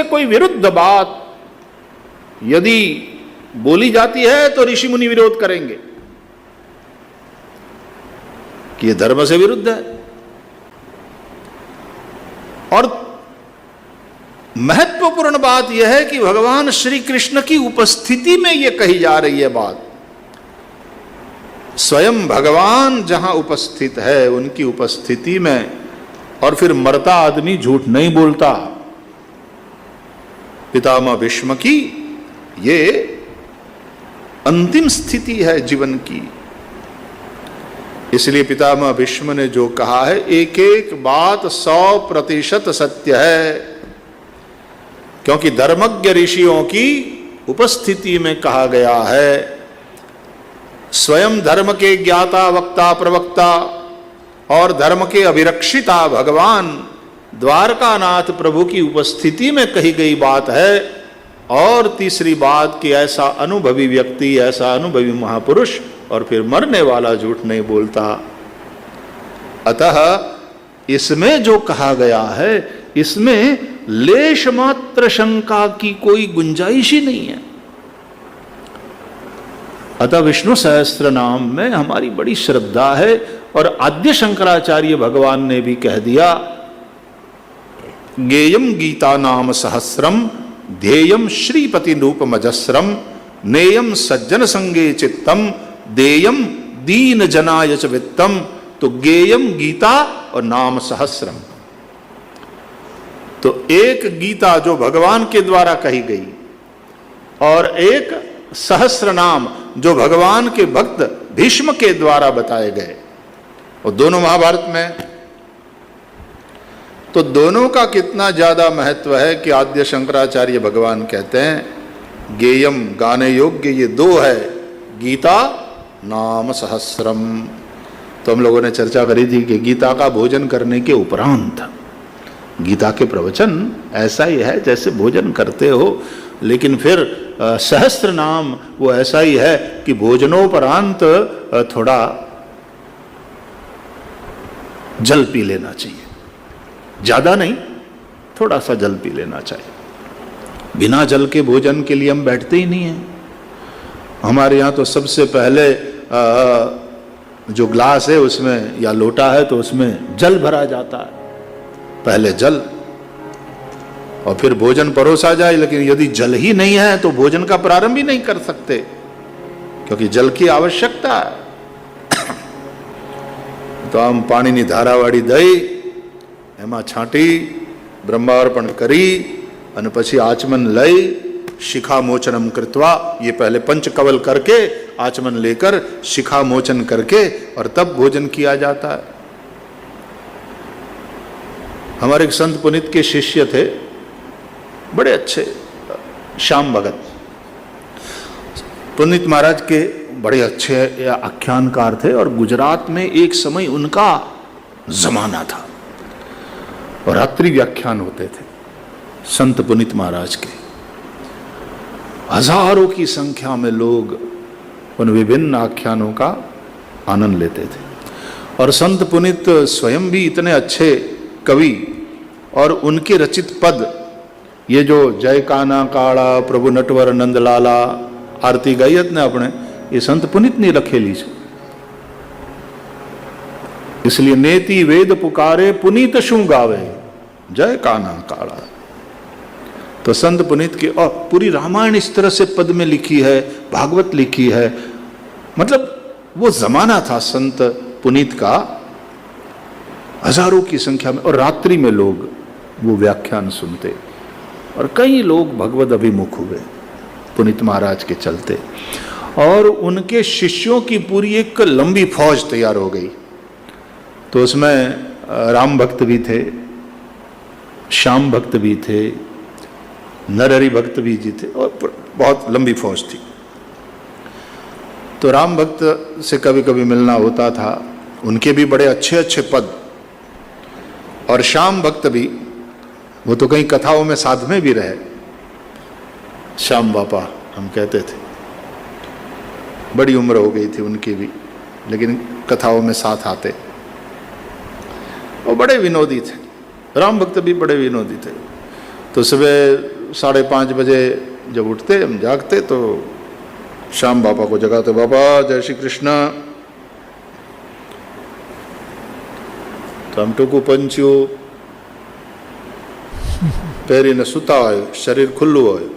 कोई विरुद्ध बात यदि बोली जाती है तो ऋषि मुनि विरोध करेंगे कि यह धर्म से विरुद्ध है। और महत्वपूर्ण बात यह है कि भगवान श्री कृष्ण की उपस्थिति में यह कही जा रही है बात। स्वयं भगवान जहां उपस्थित है उनकी उपस्थिति में, और फिर मरता आदमी झूठ नहीं बोलता। पितामह भीष्म की ये अंतिम स्थिति है जीवन की। इसलिए पितामह भीष्म ने जो कहा है, एक एक बात 100% सत्य है, क्योंकि धर्मज्ञ ऋषियों की उपस्थिति में कहा गया है। स्वयं धर्म के ज्ञाता वक्ता प्रवक्ता और धर्म के अभिरक्षिता भगवान द्वारकानाथ प्रभु की उपस्थिति में कही गई बात है। और तीसरी बात कि ऐसा अनुभवी व्यक्ति, ऐसा अनुभवी महापुरुष और फिर मरने वाला झूठ नहीं बोलता। अतः इसमें जो कहा गया है इसमें लेश मात्र शंका की कोई गुंजाइश ही नहीं है। अतः विष्णु सहस्त्र नाम में हमारी बड़ी श्रद्धा है। और आद्य शंकराचार्य भगवान ने भी कह दिया, गेयम गीता नाम सहस्रम ध्येयम श्रीपति रूपमजस्रम नेयम सज्जन संगे चित्तम देयम दीन जनाय च वित्तम। तो गेयम गीता और नाम सहस्रम, तो एक गीता जो भगवान के द्वारा कही गई और एक सहस्र नाम जो भगवान के भक्त भीष्म के द्वारा बताए गए, और दोनों महाभारत में। तो दोनों का कितना ज्यादा महत्व है कि आद्य शंकराचार्य भगवान कहते हैं गेयम गाने योग्य ये दो है, गीता नाम सहस्रम। तो हम लोगों ने चर्चा करी थी कि गीता का भोजन करने के उपरांत, गीता के प्रवचन ऐसा ही है जैसे भोजन करते हो, लेकिन फिर सहस्त्र नाम वो ऐसा ही है कि भोजनोपरांत थोड़ा जल पी लेना चाहिए, ज्यादा नहीं, थोड़ा सा जल पी लेना चाहिए। बिना जल के भोजन के लिए हम बैठते ही नहीं हैं। हमारे यहाँ तो सबसे पहले जो ग्लास है उसमें या लोटा है तो उसमें जल भरा जाता है, पहले जल और फिर भोजन परोसा जाए। लेकिन यदि जल ही नहीं है तो भोजन का प्रारंभ ही नहीं कर सकते, क्योंकि जल की आवश्यकता है। तो हम पाणीनी धारावाળી दही એમાં છાંટી બ્રહ્માર્પણ કરી અને પછી આચમન લઈ शिखा मोचनम कृत्वा, ये पहले पंचकवल करके आचमन लेकर शिखा मोचन करके और तब भोजन किया जाता है। हमारे एक संत पुनीत के शिष्य थे, बड़े अच्छे श्याम भगत। पुनीत महाराज के बड़े अच्छे आख्यानकार थे और गुजरात में एक समय उनका जमाना था और रात्रि व्याख्यान होते थे संत पुनीत महाराज के। हजारों की संख्या में लोग उन विभिन्न आख्यानों का आनंद लेते थे। और संत पुनीत स्वयं भी इतने अच्छे कवि, और उनके रचित पद, ये जो जय काना काड़ा प्रभु नटवर नंद लाला आरती गायत ने अपने, ये संत पुनीत ने रखेली छे। इसलिए नेति वेद पुकारे पुनीत शू गावे जय काना काड़ा। तो संत पुनीत की, और पूरी रामायण इस तरह से पद में लिखी है, भागवत लिखी है। मतलब वो जमाना था संत पुनीत का, हजारों की संख्या में, और रात्रि में लोग वो व्याख्यान सुनते और कई लोग भगवत अभिमुख हुए पुनीत महाराज के चलते। और उनके शिष्यों की पूरी एक लंबी फौज तैयार हो गई। तो उसमें राम भक्त भी थे, श्याम भक्त भी थे, नरहरि भक्त भी जी थे, और बहुत लंबी फौज थी। तो राम भक्त से कभी कभी मिलना होता था, उनके भी बड़े अच्छे अच्छे पद। और श्याम भक्त भी, वो तो कई कथाओं में साथ में भी रहे, श्याम बापा हम कहते थे। बड़ी उम्र हो गई थी उनकी भी, लेकिन कथाओं में साथ आते। वो बड़े विनोदी थे, राम भक्त भी बड़े विनोदी थे। तो सुबह 5:30 बजे जब उठते, हम जागते तो श्याम बापा को जगाते, बाबा जय श्री कृष्ण। तो हम टूकू पंच्यू પહેરીને સૂતા હોય, શરીર ખુલ્લું હોય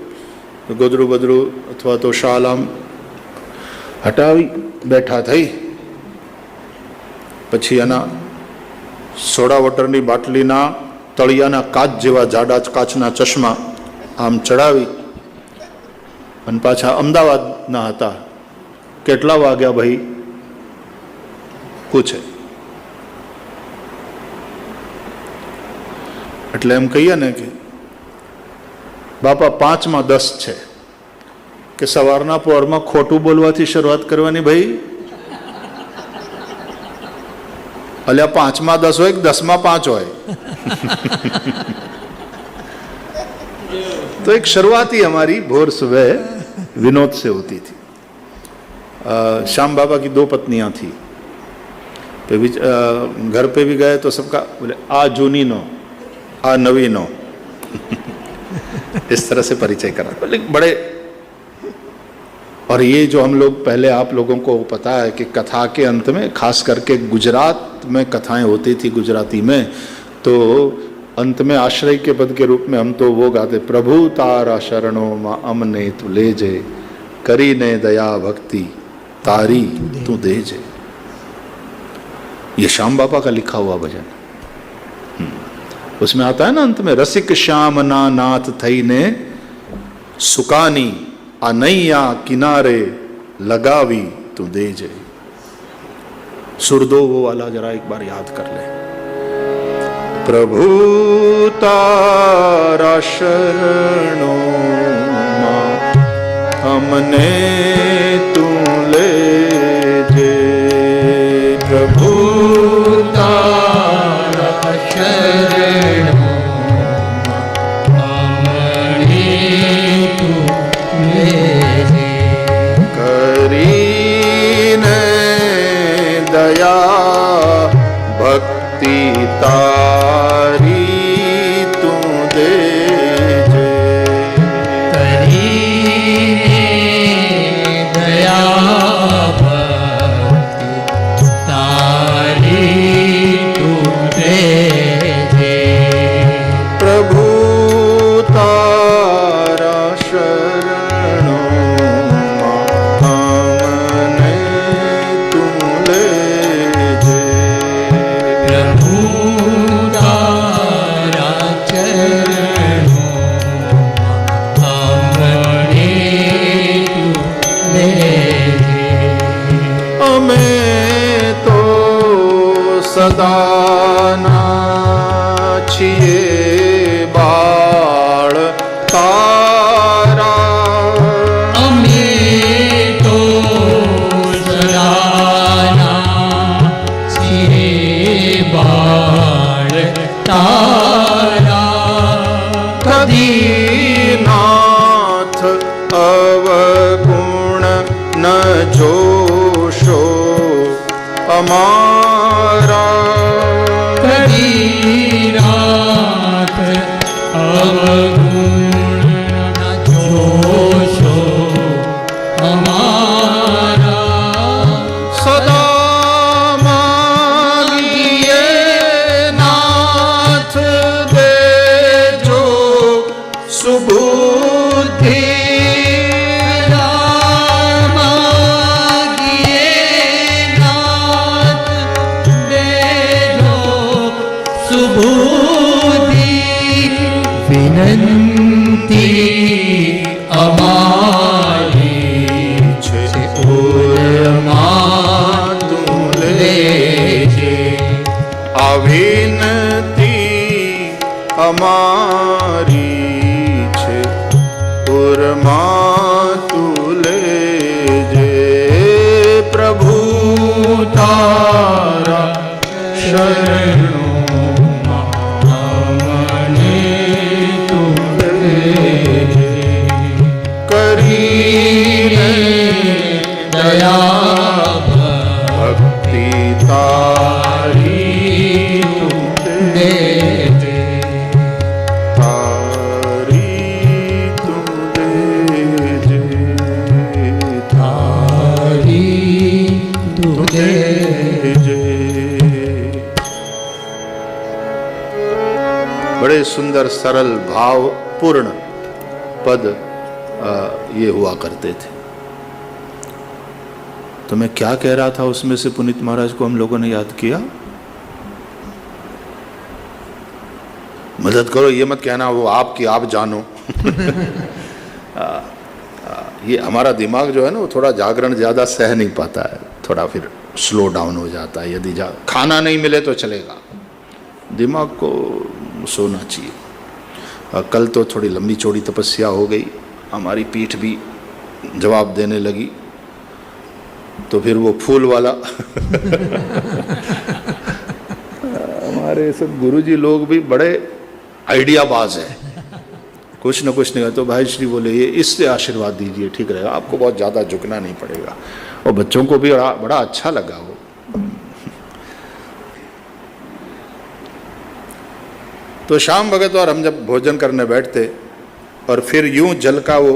તો ગોદડું બદડું અથવા તો શાલ આમ હટાવી બેઠા થઈ, પછી એના સોડા વોટરની બાટલીના તળિયાના કાચ જેવા જાડા કાચના ચશ્મા આમ ચડાવી અને પાછા અમદાવાદના હતા. કેટલા વાગ્યા ભાઈ પૂછે. એટલે એમ કહીએ ને કે બાપા 5:10 છે કે સવારના પોરમાં ખોટું બોલવાથી શરૂઆત કરવાની ભાઈ. અલ્યા 5:10 હોય કે 10:05 હોય. तो एक शुरुआती हमारी भोर सुबह विनोद से होती थी. श्याम बाबा की 2 पत्नियां थी. घर पे भी गए तो सबका बोले आ जूनी नो, आ नवी नो. इस तरह से परिचय करा. बड़े, और ये जो हम लोग पहले, आप लोगों को पता है कि कथा के अंत में, खास करके गुजरात में कथाएं होती थी गुजराती में, तो अंत में आश्रय के पद के रूप में हम तो वो गाते, प्रभु तारा शरणों मां अमने तू ले जे, करी ने दया भक्ति तारी तू दे जे. ये श्याम बापा का लिखा हुआ भजन. उसमें आता है ना अंत में, रसिक श्याम ना नाथ थई ने सुकानी, आ नैया किनारे लगावी तू दे जे. सुर दो वो वाला जरा एक बार याद कर ले. प्रभु तारा शरणों मां हमने तू ले जे. प्रभु तारा शरणों हमने तू ले जे. करीने दया भक्ति तारी तू दे जे. करीने दया भक्ति तारी तू दे जे. प्रभु तारा शरणों हमने तू ले जे. प्रभु तारा चरणों हमने तू ले जे. हमें तो सदा ना छिए बाळ तारा. हमें तो सदा ना छिए बाळ तारा. कदी नाथ अवगुण न जोशो हमारा. कदी नाथ अवगुण न जोशो हमारा. सदा मांगिए नाथ दे जो सुबुद्धि. विनंती अमारी छे उरमा तू ले जे. आ विनती अमारी छे उरमा तू ले जे. प्रभु तारा शरणों दया भक्ति तारी तू दे जे. बड़े सुंदर सरल भावपूर्ण पद ये हुआ करते थे। तो मैं क्या कह रहा था उसमें से पुनीत महाराज को हम लोगों ने याद किया। मदद करो, ये मत कहना वो आपकी आप जानो। ये हमारा दिमाग जो है ना वो थोड़ा जागरण ज़्यादा सह नहीं पाता है, थोड़ा फिर स्लो डाउन हो जाता है। यदि खाना नहीं मिले तो चलेगा, दिमाग को सोना चाहिए। कल तो थोड़ी लंबी चौड़ी तपस्या हो गई, हमारी पीठ भी जवाब देने लगी, तो फिर वो फूल वाला हमारे सब गुरुजी लोग भी बड़े आइडियाबाज है, कुछ न कुछ नहीं। तो भाई श्री बोले ये इससे आशीर्वाद दीजिए, ठीक रहेगा, आपको बहुत ज़्यादा झुकना नहीं पड़ेगा। और बच्चों को भी बड़ा अच्छा लगा वो। तो श्याम भगत और हम जब भोजन करने बैठते और फिर यूं जल का वो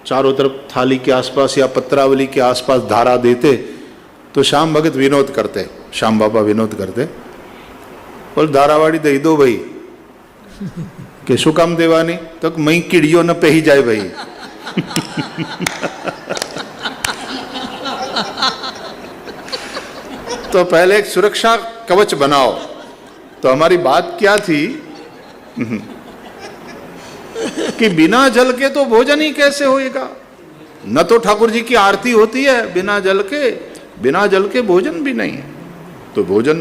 चारों तरफ थाली के आसपास या पत्रावली के आसपास धारा देते, तो श्याम भगत विनोद करते, श्याम बाबा विनोद करते, और धारावाड़ी दे दो भाई के शु काम देवानी, तो मई कीड़ियों न पे ही जाए भाई। तो पहले एक सुरक्षा कवच बनाओ। तो हमारी बात क्या थी कि बिना जल के तो भोजन ही कैसे होएगा। न तो ठाकुर जी की आरती होती है बिना जल के भोजन भी नहीं है। तो भोजन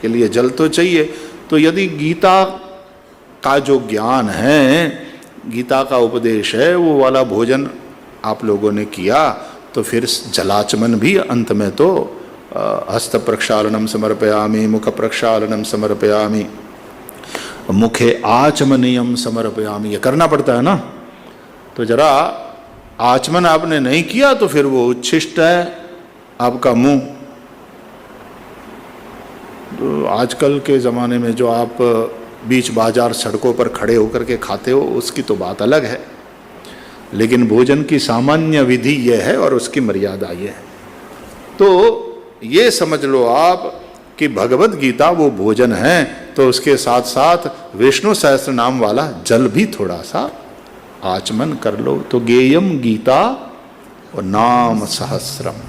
के लिए जल तो चाहिए। तो यदि गीता का जो ज्ञान है, गीता का उपदेश है, वो वाला भोजन आप लोगों ने किया, तो फिर जलाचमन भी अंत में तो हस्त प्रक्षालनम समर्पयामि, मुख प्रक्षालनम समर्पयामि, मुखे आचमनीयम समर्पयामि, ये करना पड़ता है ना। तो जरा आचमन आपने नहीं किया तो फिर वो उच्छिष्ट है आपका मुंह। तो आजकल के ज़माने में जो आप बीच बाजार सड़कों पर खड़े होकर के खाते हो उसकी तो बात अलग है, लेकिन भोजन की सामान्य विधि यह है और उसकी मर्यादा यह है। तो ये समझ लो आप कि भगवत गीता वो भोजन है, तो उसके साथ साथ विष्णु सहस्त्र नाम वाला जल भी थोड़ा सा आचमन कर लो। तो गेयम गीता और नाम सहस्रम,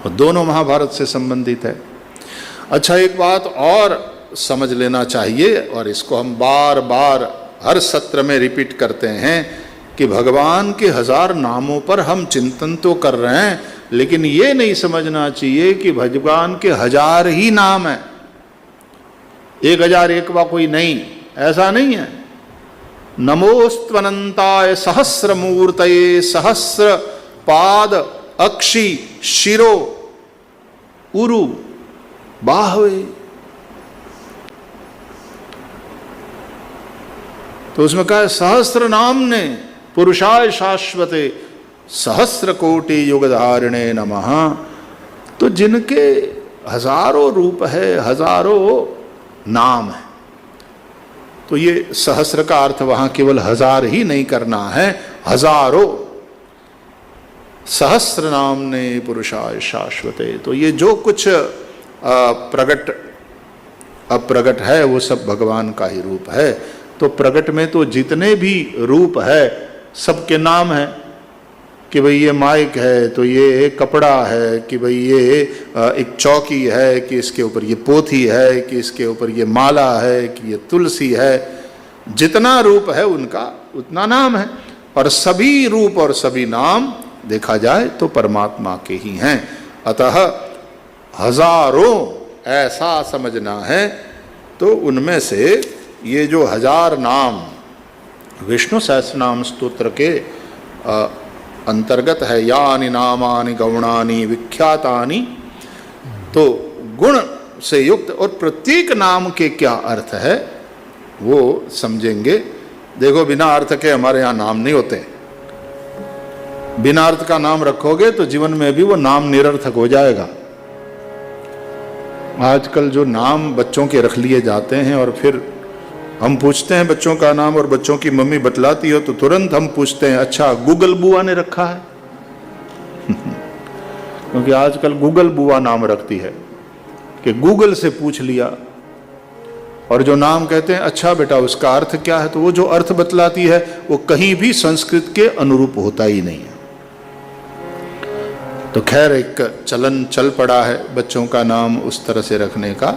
और दोनों महाभारत से संबंधित है। अच्छा, एक बात और समझ लेना चाहिए, और इसको हम बार बार हर सत्र में रिपीट करते हैं कि भगवान के 1000 नामों पर हम चिंतन तो कर रहे हैं, लेकिन ये नहीं समझना चाहिए कि भगवान के 1000 ही नाम है, 1001वां कोई नहीं, ऐसा नहीं है। नमोस्त्वनंताय सहस्रमूर्तये सहस्र पाद अक्षि शिरो उरु बाहवे। तो उसमें कहा सहस्र नाम ने पुरुषाय शाश्वते सहस्र कोटि युगधारिणे नमः। तो जिनके हजारों रूप है, हजारों नाम है, तो ये सहस्र का अर्थ वहां केवल 1000 ही नहीं करना है, हजारों। सहस्र नाम ने पुरुषाय शाश्वते, तो ये जो कुछ प्रगट अप्रगट है वो सब भगवान का ही रूप है। तो प्रगट में तो जितने भी रूप है सबके नाम है, कि भाई ये माइक है, तो ये एक कपड़ा है, कि भाई ये एक चौकी है, कि इसके ऊपर ये पोथी है, कि इसके ऊपर ये माला है, कि ये तुलसी है। जितना रूप है उनका उतना नाम है, और सभी रूप और सभी नाम देखा जाए तो परमात्मा के ही हैं। अतः हजारों ऐसा समझना है। तो उनमें से ये जो 1000 नाम विष्णु सहस्रनाम स्तोत्र के अंतर्गत है, यानि नामानि गौणानि विख्यातानि, तो गुण से युक्त, और प्रत्येक नाम के क्या अर्थ है वो समझेंगे। देखो, बिना अर्थ के हमारे यहाँ नाम नहीं होते। बिना अर्थ का नाम रखोगे तो जीवन में भी वो नाम निरर्थक हो जाएगा। आजकल जो नाम बच्चों के रख लिए जाते हैं, और फिर हम पूछते हैं बच्चों का नाम, और बच्चों की मम्मी बतलाती हो तो तुरंत हम पूछते हैं, अच्छा गूगल बुआ ने रखा है? क्योंकि आजकल गूगल बुआ नाम रखती है कि गूगल से पूछ लिया। और जो नाम कहते हैं अच्छा बेटा उसका अर्थ क्या है, तो वो जो अर्थ बतलाती है वो कहीं भी संस्कृत के अनुरूप होता ही नहीं है। तो खैर एक चलन चल पड़ा है बच्चों का नाम उस तरह से रखने का,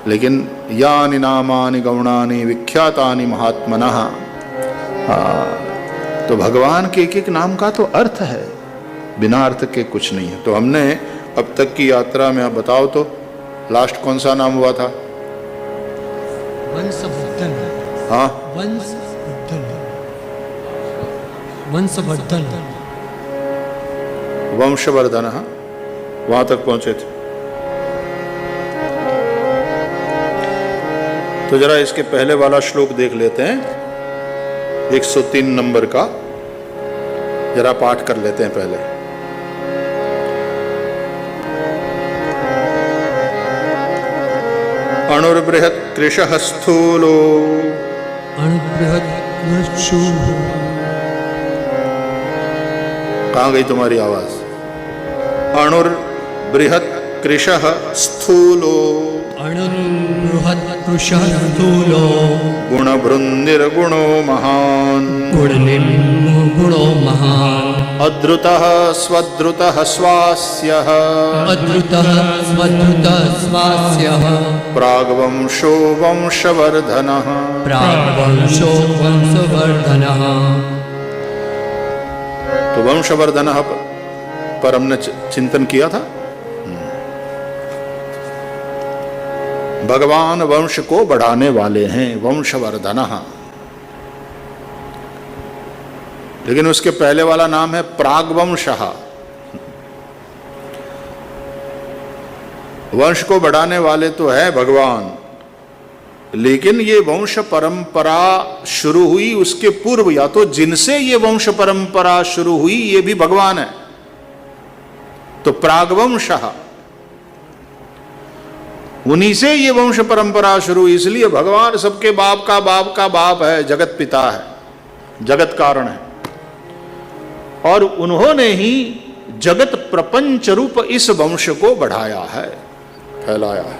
लेकिन यानि नामानि गौणानि विख्यातानि महात्मनः, तो भगवान के एक एक नाम का तो अर्थ है, बिना अर्थ के कुछ नहीं है। तो हमने अब तक की यात्रा में, आप बताओ तो लास्ट कौन सा नाम हुआ था? वंशवर्धन। हाँ, वंशवर्धन, वंशवर्धन, वंशवर्धन, वहां तक पहुंचे थे। तो जरा इसके पहले वाला श्लोक देख लेते हैं, 103 नंबर का जरा पाठ कर लेते हैं पहले। अणुर्बृहत् कृशः स्थूलो, अणुबृहत् कृशः, कहाँ गई तुम्हारी आवाज? अणुर्बृहत् कृशः स्थूलो, अणुबृहत् कृशः स्थूलो, गुणभृन्निर्गुणो महान्, गुणो महान्, अद्रुतः स्वद्रुतः स्वास्यः, अद्रुतः स्वद्रुतः स्वास्यः, प्राग्वंशो वंशवर्धनः, प्राग्वंशो वंशवर्धनः। तो वंशवर्धनः पर हमने चिंतन किया था। भगवान वंश को बढ़ाने वाले हैं, वंशवर्धनः। लेकिन उसके पहले वाला नाम है प्राग्वंशः। वंश को बढ़ाने वाले तो है भगवान, लेकिन ये वंश परंपरा शुरू हुई उसके पूर्व, या तो जिनसे ये वंश परंपरा शुरू हुई ये भी भगवान है। तो प्राग्वंशः, उन्हीं से ये वंश परंपरा शुरू हुई, इसलिए भगवान सबके बाप का बाप है, जगत पिता है, जगत कारण है। और उन्होंने ही जगत प्रपंच रूप इस वंश को बढ़ाया है, फैलाया है।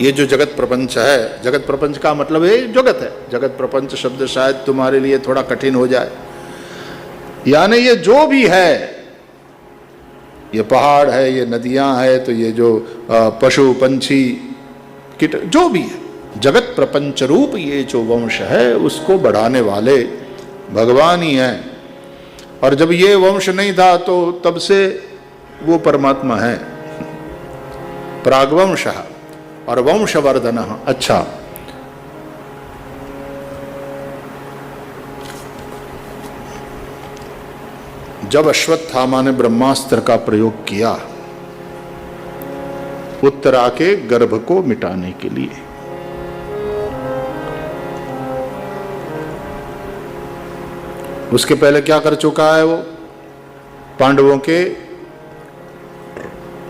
ये जो जगत प्रपंच है, जगत प्रपंच का मतलब है जगत है। जगत प्रपंच शब्द शायद तुम्हारे लिए थोड़ा कठिन हो जाए, यानी ये जो भी है, ये पहाड़ है, ये नदियां है, तो ये जो पशु पंछी कीट जो भी है, जगत प्रपंच रूप ये जो वंश है उसको बढ़ाने वाले भगवान ही हैं। और जब ये वंश नहीं था तो तब से वो परमात्मा है, प्राग्वंशः और वंशवर्धनः। अच्छा, जब अश्वत्थामा ने ब्रह्मास्त्र का प्रयोग किया उत्तरा के गर्भ को मिटाने के लिए, उसके पहले क्या कर चुका है वो? पांडवों के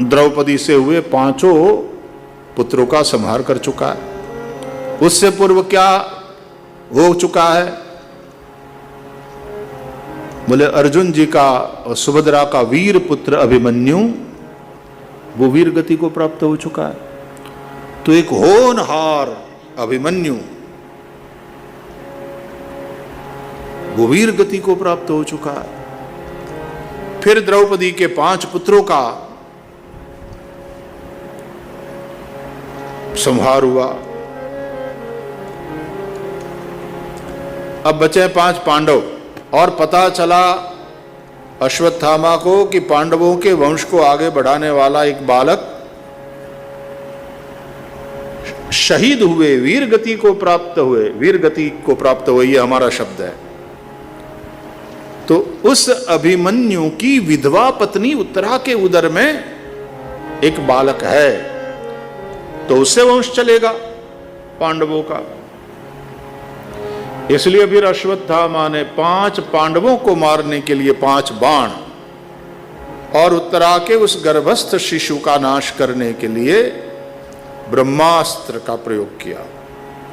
द्रौपदी से हुए 5 पुत्रों का संहार कर चुका है। उससे पूर्व क्या हो चुका है? बोले अर्जुन जी का और सुभद्रा का वीर पुत्र अभिमन्यु, वो वीर गति को प्राप्त हो चुका है। तो एक होनहार अभिमन्यु वो वीर गति को प्राप्त हो चुका है। फिर द्रौपदी के 5 पुत्रों का संहार हुआ। अब बचे 5 पांडव, और पता चला अश्वत्थामा को कि पांडवों के वंश को आगे बढ़ाने वाला एक बालक शहीद हुए, वीर गति को प्राप्त हुए, वीर गति को प्राप्त हुए, ये हमारा शब्द है। तो उस अभिमन्यु की विधवा पत्नी उत्तरा के उदर में एक बालक है, तो उससे वंश चलेगा पांडवों का। इसलिए फिर अश्वत्थामा ने 5 पांडवों को मारने के लिए 5 बाण और उत्तरा के उस गर्भस्थ शिशु का नाश करने के लिए ब्रह्मास्त्र का प्रयोग किया।